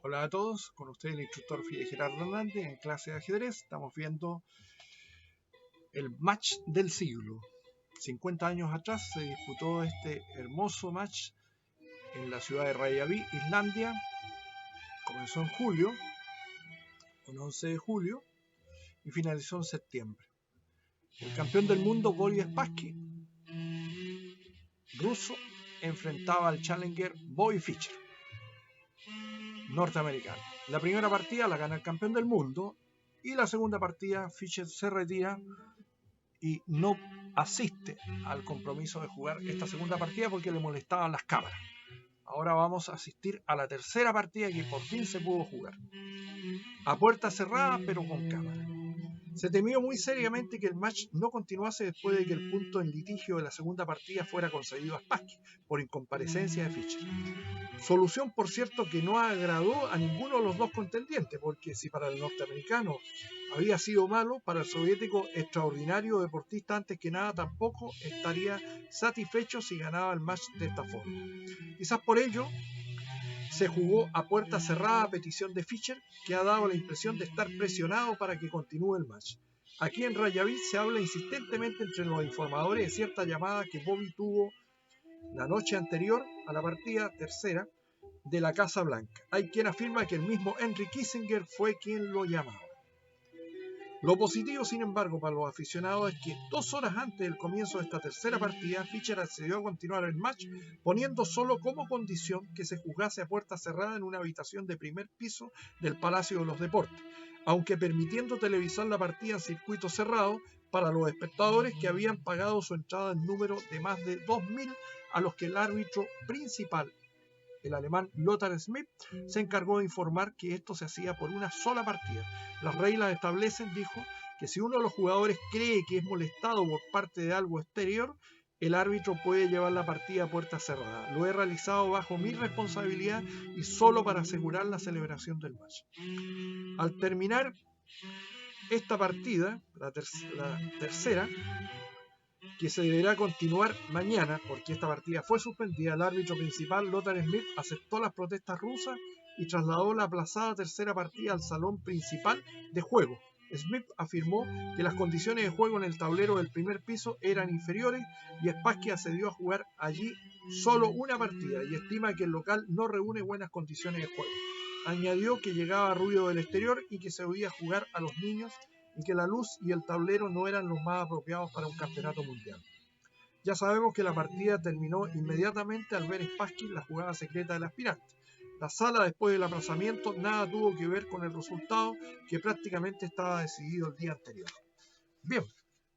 Hola a todos, con ustedes el instructor Fidel Gerardo Hernández en clase de ajedrez. Estamos viendo el match del siglo. 50 años atrás se disputó este hermoso match en la ciudad de Reykjavik, Islandia. Comenzó en julio, un 11 de julio, y finalizó en septiembre. El campeón del mundo, Boris Spassky, ruso, enfrentaba al challenger Bobby Fischer, norteamericano. La primera partida la gana el campeón del mundo y la segunda partida Fischer se retira y no asiste al compromiso de jugar esta segunda partida porque le molestaban las cámaras. Ahora vamos a asistir a la tercera partida que por fin se pudo jugar. A puerta cerrada pero con cámara. Se temió muy seriamente que el match no continuase después de que el punto en litigio de la segunda partida fuera concedido a Spassky por incomparecencia de Fischer. Solución, por cierto, que no agradó a ninguno de los dos contendientes, porque si para el norteamericano había sido malo, para el soviético extraordinario deportista antes que nada tampoco estaría satisfecho si ganaba el match de esta forma. Quizás por ello se jugó a puerta cerrada a petición de Fischer, que ha dado la impresión de estar presionado para que continúe el match. Aquí en Reykjavik se habla insistentemente entre los informadores de cierta llamada que Bobby tuvo la noche anterior a la partida tercera de la Casa Blanca. Hay quien afirma que el mismo Henry Kissinger fue quien lo llamaba. Lo positivo, sin embargo, para los aficionados es que 2 horas antes del comienzo de esta tercera partida, Fischer accedió a continuar el match, poniendo solo como condición que se jugase a puerta cerrada en una habitación de primer piso del Palacio de los Deportes, aunque permitiendo televisar la partida en circuito cerrado para los espectadores que habían pagado su entrada en número de más de 2.000, a los que el árbitro principal, el alemán Lothar Schmidt, se encargó de informar que esto se hacía por una sola partida. Las reglas establecen, dijo, que si uno de los jugadores cree que es molestado por parte de algo exterior, el árbitro puede llevar la partida a puerta cerrada. Lo he realizado bajo mi responsabilidad y solo para asegurar la celebración del match. Al terminar esta partida, la tercera, que se deberá continuar mañana porque esta partida fue suspendida, el árbitro principal, Lothar Schmidt, aceptó las protestas rusas y trasladó la aplazada tercera partida al salón principal de juego. Schmidt afirmó que las condiciones de juego en el tablero del primer piso eran inferiores y Spassky accedió a jugar allí solo una partida y estima que el local no reúne buenas condiciones de juego. Añadió que llegaba ruido del exterior y que se oía jugar a los niños y que la luz y el tablero no eran los más apropiados para un campeonato mundial. Ya sabemos que la partida terminó inmediatamente al ver Spassky la jugada secreta del aspirante. La sala, después del aplazamiento, nada tuvo que ver con el resultado, que prácticamente estaba decidido el día anterior. Bien,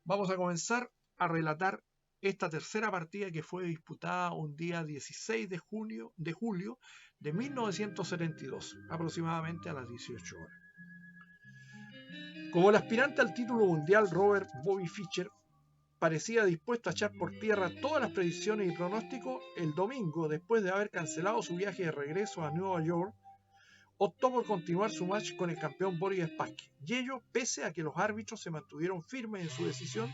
vamos a comenzar a relatar esta tercera partida que fue disputada un día 16 de julio de 1972, aproximadamente a las 18 horas. Como el aspirante al título mundial Robert Bobby Fischer parecía dispuesto a echar por tierra todas las predicciones y pronósticos, el domingo, después de haber cancelado su viaje de regreso a Nueva York, optó por continuar su match con el campeón Boris Spassky, y ello pese a que los árbitros se mantuvieron firmes en su decisión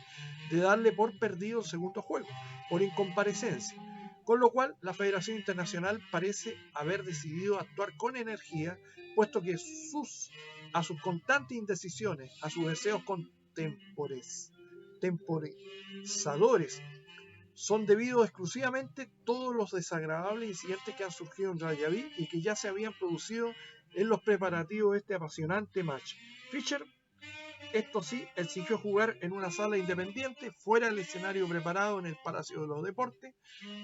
de darle por perdido el segundo juego, por incomparecencia, con lo cual la Federación Internacional parece haber decidido actuar con energía, puesto que a sus constantes indecisiones, a sus deseos temporizadores, son debidos exclusivamente todos los desagradables incidentes que han surgido en Reykjavik y que ya se habían producido en los preparativos de este apasionante match. Fischer, esto sí, exigió jugar en una sala independiente, fuera del escenario preparado en el Palacio de los Deportes,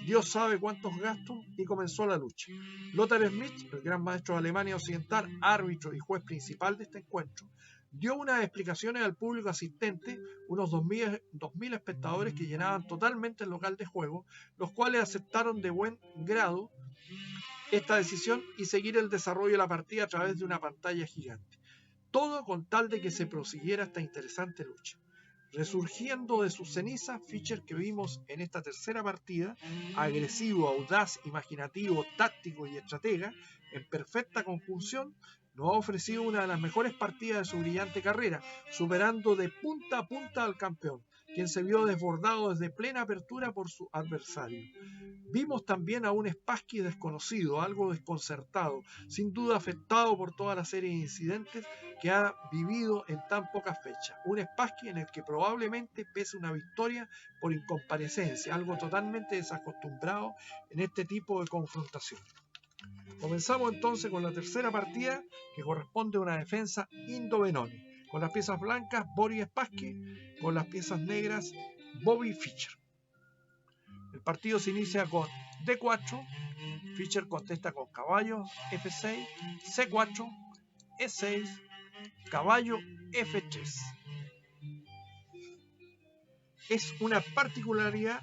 Dios sabe cuántos gastos, y comenzó la lucha. Lothar Schmidt, el gran maestro de Alemania Occidental, árbitro y juez principal de este encuentro, dio unas explicaciones al público asistente, unos 2.000 espectadores que llenaban totalmente el local de juego, los cuales aceptaron de buen grado esta decisión y seguir el desarrollo de la partida a través de una pantalla gigante. Todo con tal de que se prosiguiera esta interesante lucha. Resurgiendo de sus cenizas, Fischer, que vimos en esta tercera partida, agresivo, audaz, imaginativo, táctico y estratega, en perfecta conjunción, nos ha ofrecido una de las mejores partidas de su brillante carrera, superando de punta a punta al campeón. quien se vio desbordado desde plena apertura por su adversario. Vimos también a un Spassky desconocido, algo desconcertado, sin duda afectado por toda la serie de incidentes que ha vivido en tan pocas fechas. Un Spassky en el que probablemente pese una victoria por incomparecencia, algo totalmente desacostumbrado en este tipo de confrontación. Comenzamos entonces con la tercera partida, que corresponde a una defensa Indo-Benoni, con las piezas blancas Boris Spassky, con las piezas negras Bobby Fischer. El partido se inicia con D4, Fischer contesta con caballo F6, C4, E6, caballo F3. Es una particularidad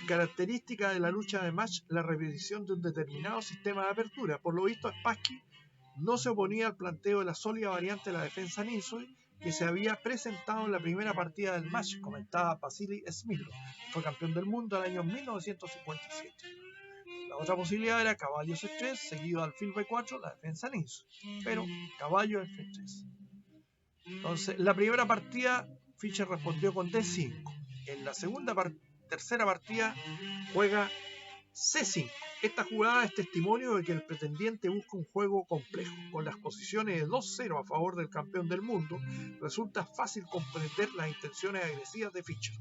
característica de la lucha de match la repetición de un determinado sistema de apertura. Por lo visto, Spassky no se oponía al planteo de la sólida variante de la defensa Ninsoy que se había presentado en la primera partida del match, comentaba Vasily Smilov, fue campeón del mundo en el año 1957. La otra posibilidad era caballo C3 seguido alfil B4, la defensa Ninsoy, pero caballo F3. Entonces, la primera partida Fischer respondió con D5. En la tercera partida juega C5. Esta jugada es testimonio de que el pretendiente busca un juego complejo. Con las posiciones de 2-0 a favor del campeón del mundo, resulta fácil comprender las intenciones agresivas de Fischer.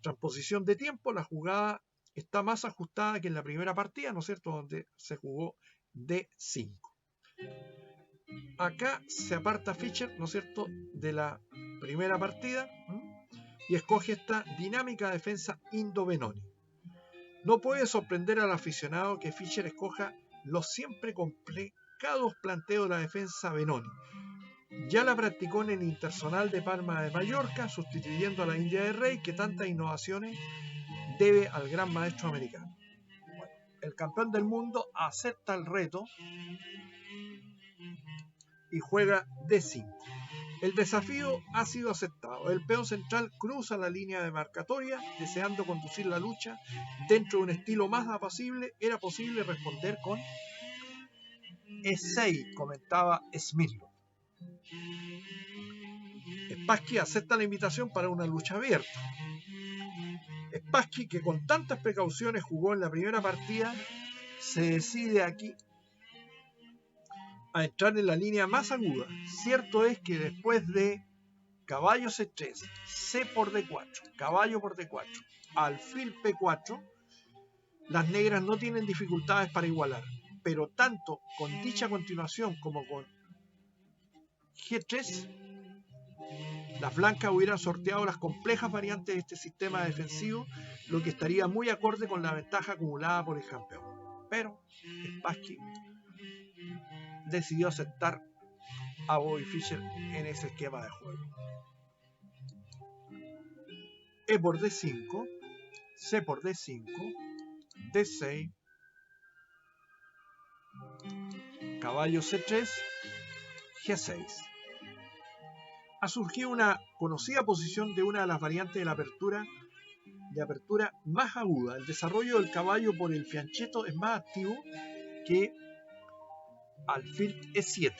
Tras posición de tiempo, la jugada está más ajustada que en la primera partida, ¿no es cierto?, donde se jugó D5. Acá se aparta Fischer, ¿no es cierto?, de la primera partida y escoge esta dinámica defensa Indo-Benoni. No puede sorprender al aficionado que Fischer escoja los siempre complicados planteos de la defensa Benoni. Ya la practicó en el Internacional de Palma de Mallorca, sustituyendo a la India de Rey, que tantas innovaciones debe al gran maestro americano. Bueno, el campeón del mundo acepta el reto y juega D5. El desafío ha sido aceptado. El peón central cruza la línea demarcatoria, deseando conducir la lucha dentro de un estilo más apacible. Era posible responder con E6, comentaba Smilov. Spassky acepta la invitación para una lucha abierta. Spassky, que con tantas precauciones jugó en la primera partida, se decide aquí a entrar en la línea más aguda. Cierto es que después de caballo C3, C por D4, caballo por D4, alfil P4, las negras no tienen dificultades para igualar, pero tanto con dicha continuación como con G3, las blancas hubieran sorteado las complejas variantes de este sistema defensivo, lo que estaría muy acorde con la ventaja acumulada por el campeón. Pero Spassky decidió aceptar a Bobby Fischer en ese esquema de juego. E por D5, C por D5, D6, caballo C3, G6. Ha surgido una conocida posición de una de las variantes de la apertura más aguda. El desarrollo del caballo por el fianchetto es más activo que alfil E7.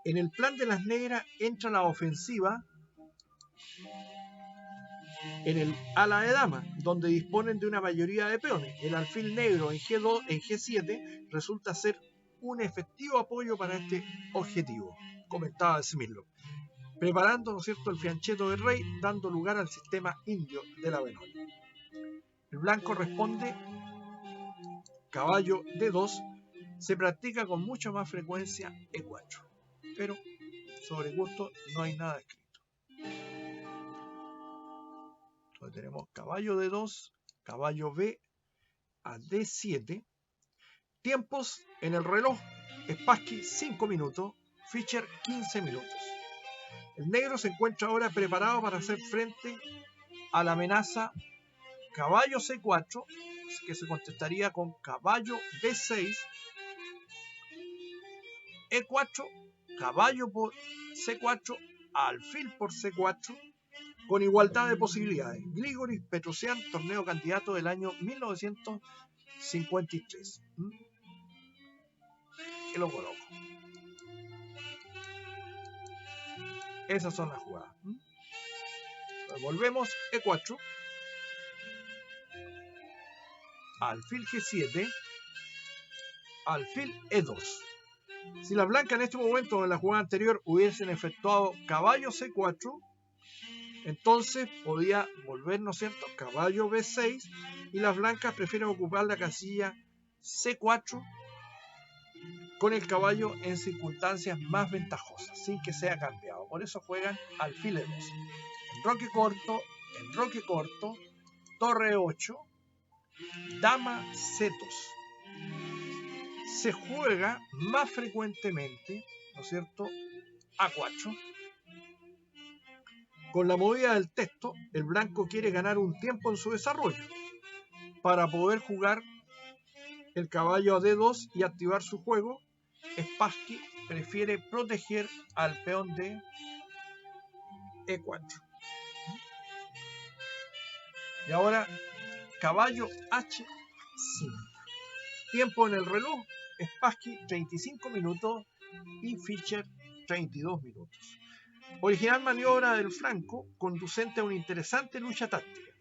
En el plan de las negras entra la ofensiva en el ala de dama, donde disponen de una mayoría de peones. El alfil negro en G7 resulta ser un efectivo apoyo para este objetivo, comentaba Smilov, preparando, ¿no es cierto?, el fianchetto del rey, dando lugar al sistema indio de la Benoni. El blanco responde caballo D2, se practica con mucha más frecuencia E4, pero sobre gusto no hay nada escrito. Entonces tenemos caballo D2, caballo B a D7. Tiempos en el reloj: Spassky 5 minutos, Fischer 15 minutos. El negro se encuentra ahora preparado para hacer frente a la amenaza caballo C4, que se contestaría con caballo D6, E4, caballo por C4, alfil por C4, con igualdad de posibilidades. Grigori Petrosian, torneo candidato del año 1953. Y lo coloco. Esas son las jugadas. Volvemos E4, alfil G7, alfil E2. Si las blancas en este momento, en la jugada anterior, hubiesen efectuado caballo C4, entonces podía volver, ¿no es cierto?, caballo B6, y las blancas prefieren ocupar la casilla C4 con el caballo en circunstancias más ventajosas, sin que sea cambiado. Por eso juegan alfil E2. Enroque corto, torre 8, dama C2. Se juega más frecuentemente, ¿no es cierto?, A4. Con la movida del texto, el blanco quiere ganar un tiempo en su desarrollo para poder jugar el caballo a D2 y activar su juego. Spassky prefiere proteger al peón de E4. Y ahora caballo H5. Tiempo en el reloj, Spassky 35 minutos y Fischer 32 minutos. Original maniobra del flanco conducente a una interesante lucha táctica.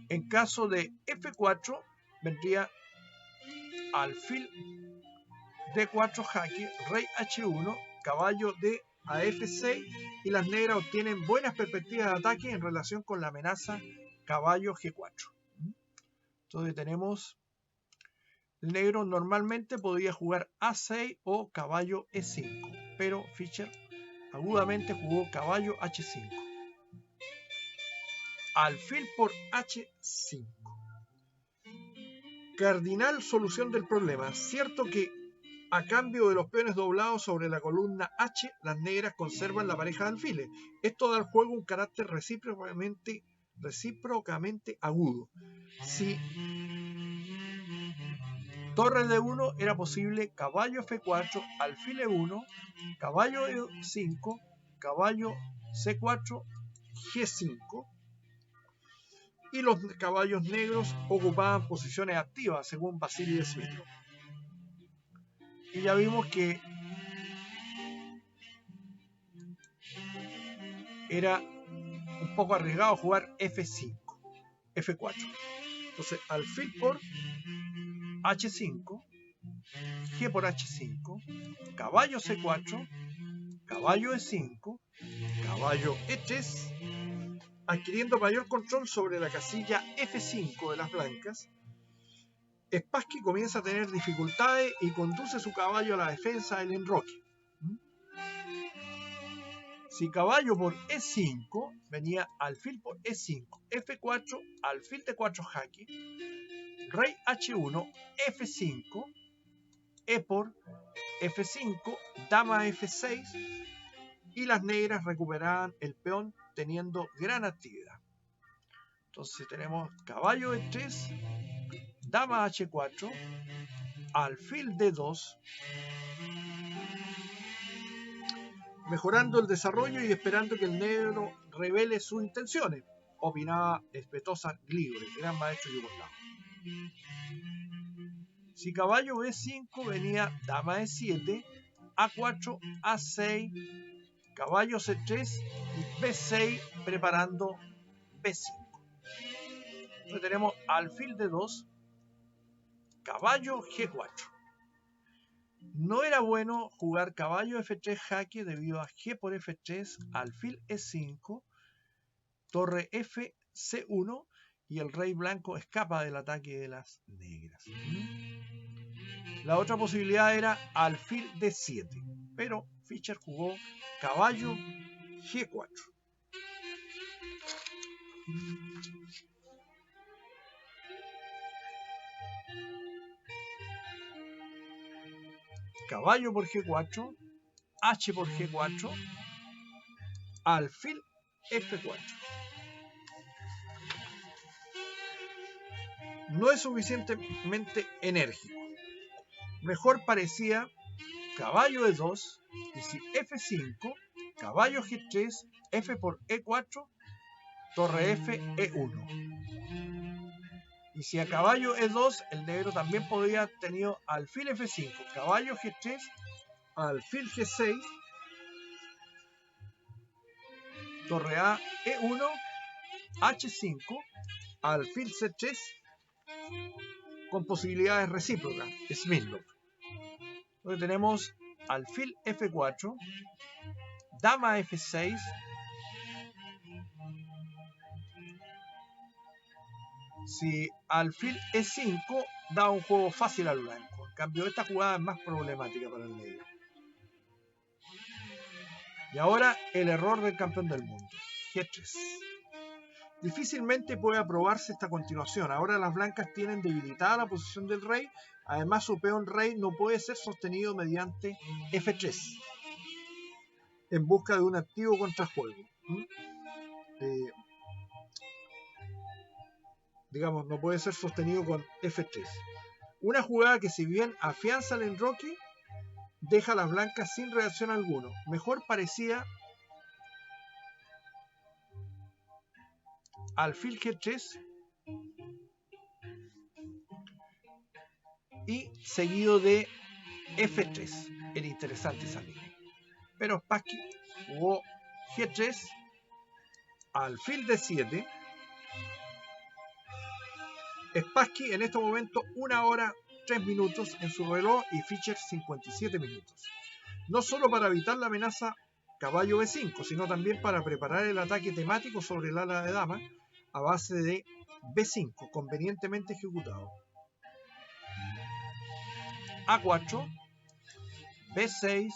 En caso de F4 vendría alfil D4 jaque, rey H1, caballo D a F6 y las negras obtienen buenas perspectivas de ataque en relación con la amenaza caballo G4. Entonces tenemos, el negro normalmente podría jugar A6 o caballo E5, pero Fischer agudamente jugó caballo H5. Alfil por H5. Cardinal solución del problema. Cierto que a cambio de los peones doblados sobre la columna H, las negras conservan la pareja de alfiles. Esto da al juego un carácter recíprocamente agudo. Si torre D1 era posible caballo F4, alfil E1, caballo E5, caballo C4, G5. Y los caballos negros ocupaban posiciones activas, según Vasily de Smith. Y ya vimos que era un poco arriesgado jugar F5, F4. Entonces, alfil por H5, G por H5, caballo C4, caballo E5, caballo E3, adquiriendo mayor control sobre la casilla F5 de las blancas. Spassky comienza a tener dificultades y conduce su caballo a la defensa del enroque. Si caballo por E5, venía alfil por E5, F4, alfil D4 jaque, rey H1, F5, E por F5, dama F6, y las negras recuperaban el peón teniendo gran actividad. Entonces tenemos caballo E3, dama H4, alfil D2, mejorando el desarrollo y esperando que el negro revele sus intenciones, opinaba Svetozar Grigori, gran maestro yugoslavo. Si caballo B5 venía dama E7, A4, A6, caballo C3 y B6 preparando B5. Entonces tenemos alfil D2, caballo G4. No era bueno jugar caballo F3 jaque debido a G por F3, alfil E5, torre F C1 y el rey blanco escapa del ataque de las negras. La otra posibilidad era alfil D7, pero Fischer jugó caballo G4. Caballo por G4, H por G4, alfil F4. No es suficientemente enérgico. Mejor parecía caballo E2, y si F5, caballo G3, F por E4, torre F, E1. Y si a caballo E2, el negro también podría haber tenido alfil F5, caballo G3, alfil G6, torre A, E1, H5, alfil C3, con posibilidades recíprocas, Smith-Lock. Entonces tenemos alfil F4, dama F6, si alfil E5 da un juego fácil al blanco. En cambio, esta jugada es más problemática para el negro. Y ahora el error del campeón del mundo, G3. Difícilmente puede aprobarse esta continuación. Ahora las blancas tienen debilitada la posición del rey. Además, su peón rey no puede ser sostenido mediante F3 en busca de un activo contrajuego. Digamos, no puede ser sostenido con F3. Una jugada que, si bien afianza el enroque, deja a las blancas sin reacción alguna. Mejor parecía alfil G3 y seguido de F3. Era interesante esa línea. Pero Spassky jugó G3, alfil D7. Spassky en este momento 1 hora 3 minutos en su reloj y Fischer 57 minutos. No solo para evitar la amenaza caballo B5, sino también para preparar el ataque temático sobre el ala de dama a base de B5, convenientemente ejecutado. A4, B6,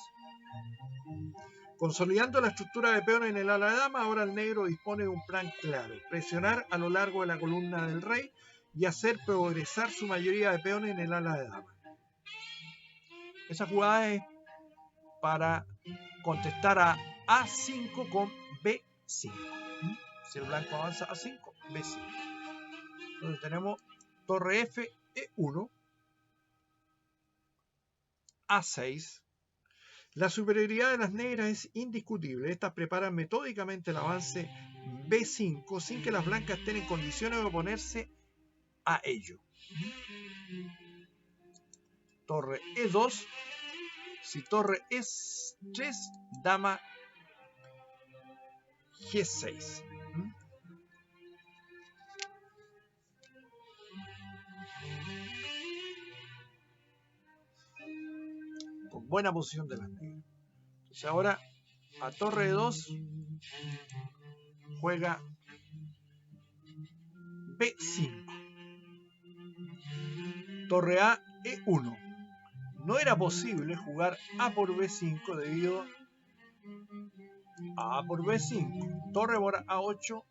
consolidando la estructura de peones en el ala de dama. Ahora el negro dispone de un plan claro: presionar a lo largo de la columna del rey y hacer progresar su mayoría de peones en el ala de dama. Esa jugada es para contestar a A5 con B5. Si el blanco avanza A5, B5. Entonces tenemos torre F, E1, A6. La superioridad de las negras es indiscutible. Estas preparan metódicamente el avance B5 sin que las blancas estén en condiciones de oponerse a ello. Torre E2. Si torre E3, dama G6. Con buena posición de las negras. Entonces ahora a torre E2 juega B5. Torre A, E1. No era posible jugar A por B5 debido a por B5. Torre por A8.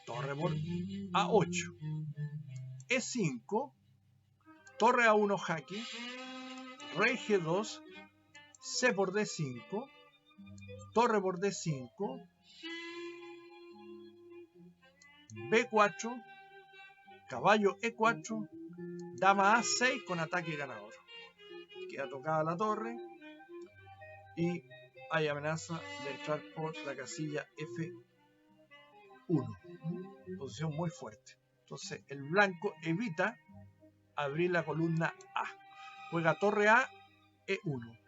Torre por A8. E5. Torre A1 jaque. Rey G2. C por D5. Torre por D5. B4. Caballo E4. Dama A6 con ataque ganador. Queda tocada la torre y hay amenaza de entrar por la casilla F1. Posición muy fuerte. Entonces el blanco evita abrir la columna A. Juega torre A, E1.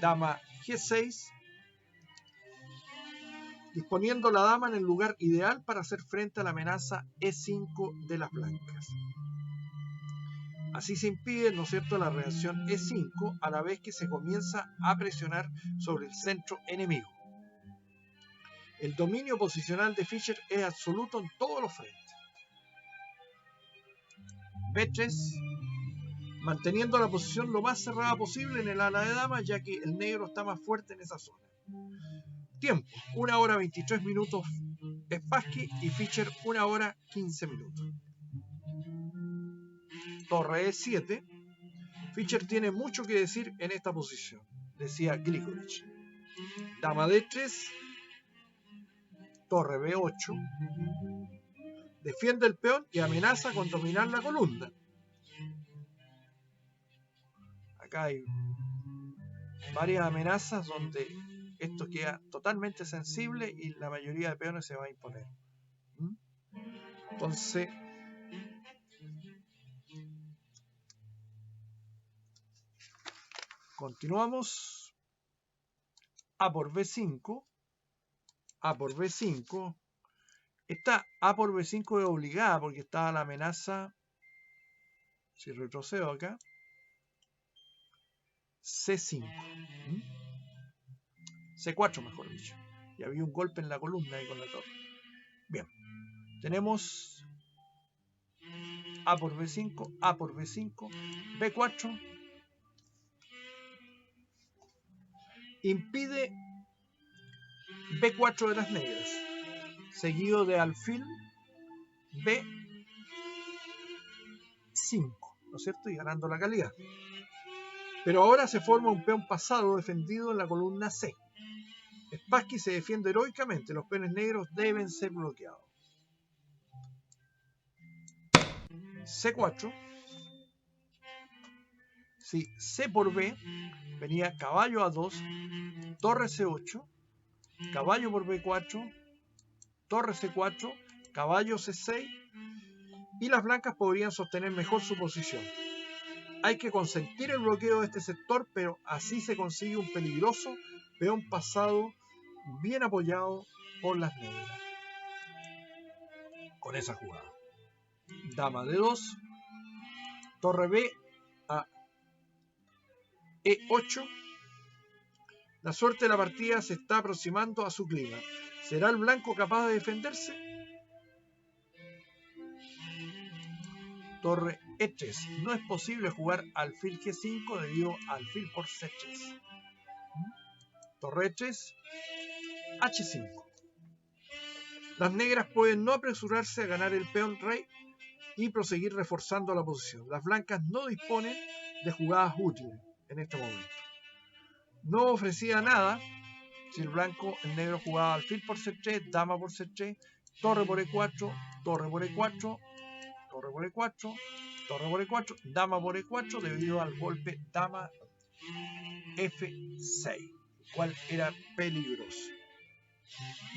Dama G6. Disponiendo la dama en el lugar ideal para hacer frente a la amenaza E5 de las blancas. Así se impide, ¿no es cierto?, la reacción E5 a la vez que se comienza a presionar sobre el centro enemigo. El dominio posicional de Fischer es absoluto en todos los frentes. B3, manteniendo la posición lo más cerrada posible en el ala de dama, ya que el negro está más fuerte en esa zona. Tiempo: 1 hora 23 minutos Spassky y Fischer 1 hora 15 minutos. Torre E7. Fischer tiene mucho que decir en esta posición, decía Grigorich. Dama D3. Torre B8. Defiende el peón y amenaza con dominar la columna. Acá hay varias amenazas donde esto queda totalmente sensible y la mayoría de peones se va a imponer. Entonces, continuamos. A por B5. A por B5. Esta A por B5 es obligada porque está la amenaza, si retrocedo acá, C5. C4 mejor dicho. Y había un golpe en la columna ahí con la torre. Bien. Tenemos A por B5, A por B5, B4. Impide B4 de las negras. Seguido de alfil B5, ¿no es cierto? Y ganando la calidad. Pero ahora se forma un peón pasado defendido en la columna C. Spassky se defiende heroicamente. Los peones negros deben ser bloqueados. C4. Si C por B venía caballo A2, torre C8, caballo por B4, torre C4, caballo C6, y las blancas podrían sostener mejor su posición. Hay que consentir el bloqueo de este sector, pero así se consigue un peligroso peón pasado bien apoyado por las negras. Con esa jugada. Dama D2, torre B a E8. La suerte de la partida se está aproximando a su clima. ¿Será el blanco capaz de defenderse? Torre E3. No es posible jugar alfil G5 debido a alfil por C3. Torre E3. H5. Las negras pueden no apresurarse a ganar el peón rey y proseguir reforzando la posición. Las blancas no disponen de jugadas útiles en este momento. No ofrecía nada si el negro jugaba alfil por C3, dama por C3, torre por E4, torre por E4, torre por E4, torre por E4, dama por E4 debido al golpe dama F6, el cual era peligroso.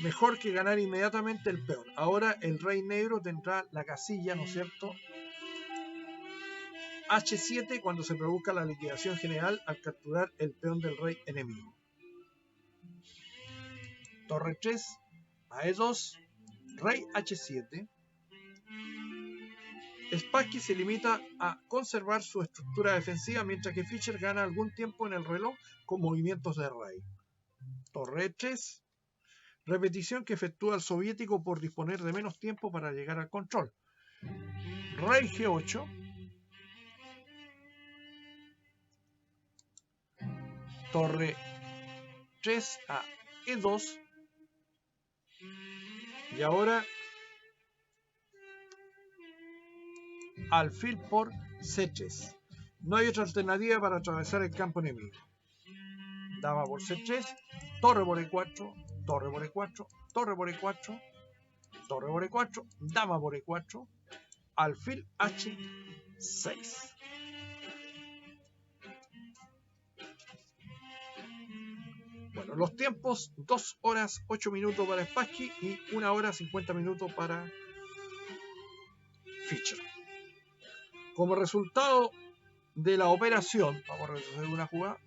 Mejor que ganar inmediatamente el peón. Ahora el rey negro tendrá la casilla, ¿no es cierto?, H7 cuando se produzca la liquidación general al capturar el peón del rey enemigo. Torre 3 a E2, rey H7. Spassky se limita a conservar su estructura defensiva mientras que Fischer gana algún tiempo en el reloj con movimientos de rey. Torre 3. Repetición que efectúa el soviético por disponer de menos tiempo para llegar al control. Rey G8. Torre 3 a E2. Y ahora alfil por C3. No hay otra alternativa para atravesar el campo enemigo. Dama por C3, torre por E4, torre por E4, torre por E4, torre por E4, dama por E4, alfil H6. Bueno, los tiempos: 2 horas 8 minutos para Spassky y 1 hora 50 minutos para Fischer. Como resultado de la operación, vamos a retroceder una jugada.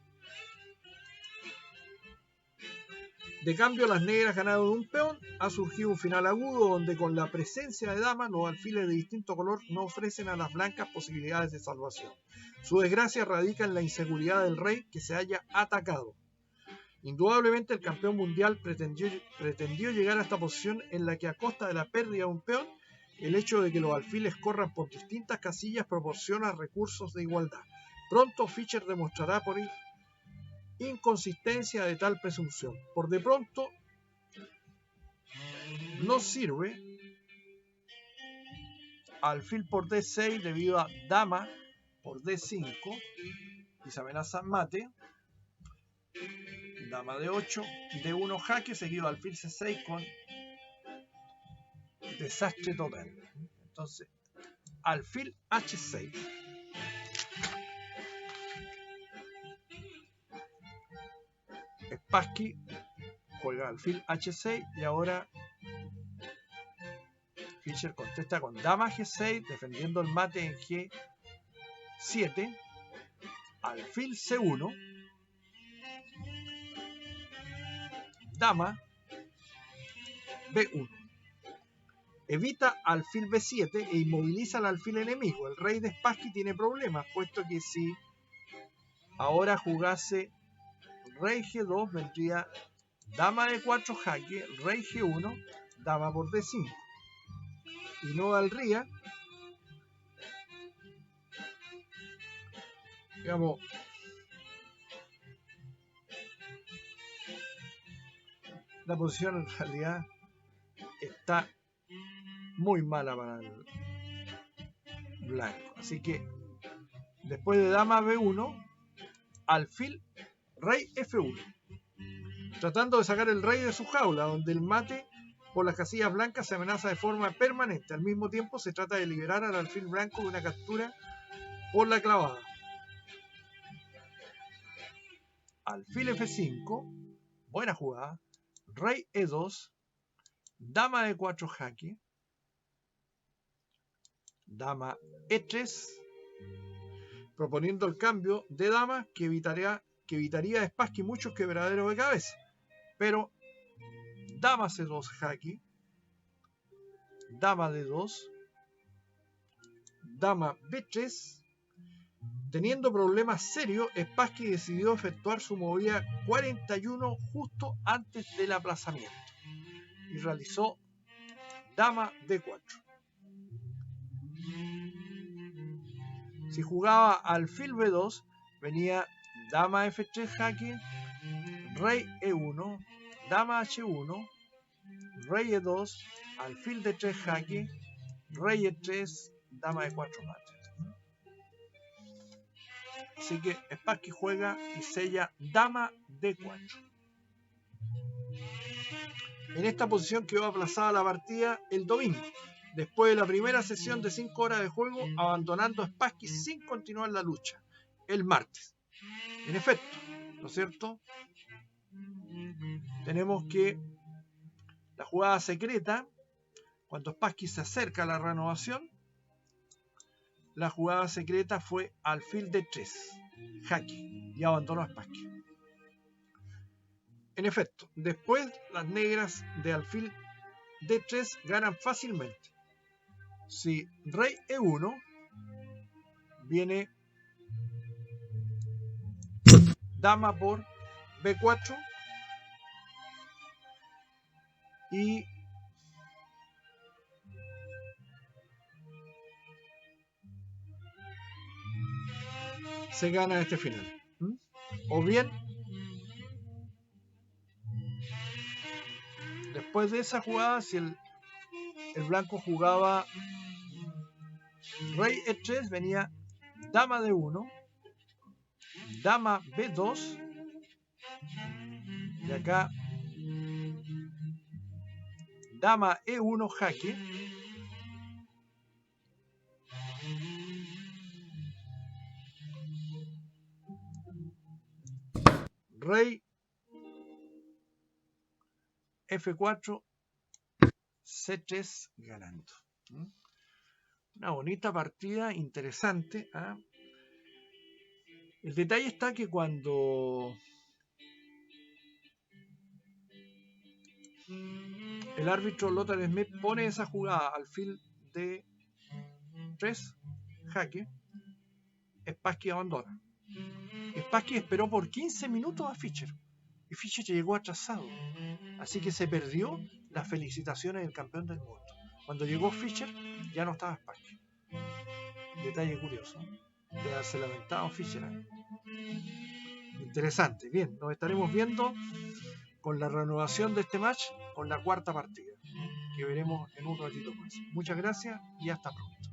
De cambio, las negras ganaron un peón. Ha surgido un final agudo donde con la presencia de damas, los alfiles de distinto color no ofrecen a las blancas posibilidades de salvación. Su desgracia radica en la inseguridad del rey que se haya atacado. Indudablemente el campeón mundial pretendió llegar a esta posición en la que a costa de la pérdida de un peón, el hecho de que los alfiles corran por distintas casillas proporciona recursos de igualdad. Pronto Fischer demostrará por inconsistencia de tal presunción. Por de pronto no sirve alfil por D6 debido a dama por D5 y se amenaza mate. Dama D8, D1 jaque seguido de alfil C6 con desastre total. Entonces alfil H6. Spassky juega alfil H6 y ahora Fischer contesta con dama G6 defendiendo el mate en G7, alfil C1, dama B1. Evita alfil B7 e inmoviliza al alfil enemigo. El rey de Spassky tiene problemas, puesto que si ahora jugase rey G2 vendría dama D4 jaque, rey G1, dama por D5. Y no valdría, digamos, la posición en realidad está muy mala para el blanco. Así que después de dama B1, alfil rey F1, tratando de sacar el rey de su jaula, donde el mate por las casillas blancas se amenaza de forma permanente. Al mismo tiempo se trata de liberar al alfil blanco de una captura por la clavada. Alfil F5, buena jugada, rey E2, dama D4 jaque, dama E3, proponiendo el cambio de dama que evitaría a Spassky muchos quebraderos de cabeza. Pero dama C2 jaque, dama D2, dama B3. Teniendo problemas serios, Spassky decidió efectuar su movida 41 justo antes del aplazamiento y realizó dama D4. Si jugaba alfil B2, venía dama F3 jaque, rey E1, dama H1, rey E2, alfil D3 jaque, rey E3, dama E4 mate. Así que Spassky juega y sella dama D4. En esta posición quedó aplazada la partida el domingo, después de la primera sesión de 5 horas de juego, abandonando a Spassky sin continuar la lucha el martes. En efecto, ¿no es cierto? Tenemos que la jugada secreta, cuando Spassky se acerca a la renovación, la jugada secreta fue alfil D3, jaque, y abandonó a Spassky. En efecto, después las negras de alfil D3 ganan fácilmente. Si rey E1, viene dama por B4 y se gana este final. O bien, después de esa jugada, si el blanco jugaba rey E3, venía dama D1, dama B2, y acá dama E1 jaque, rey F4, C3 ganando. Una bonita partida, interesante. El detalle está que cuando el árbitro Lothar Smith pone esa jugada alfil de 3 jaque, Spassky abandona. Spassky esperó por 15 minutos a Fischer y Fischer llegó atrasado, así que se perdió las felicitaciones del campeón del mundo. Cuando llegó Fischer ya no estaba Spassky. Detalle curioso de haberse lamentado Fischer. Interesante. Bien, nos estaremos viendo con la renovación de este match, con la cuarta partida, que veremos en un ratito más. Muchas gracias y hasta pronto.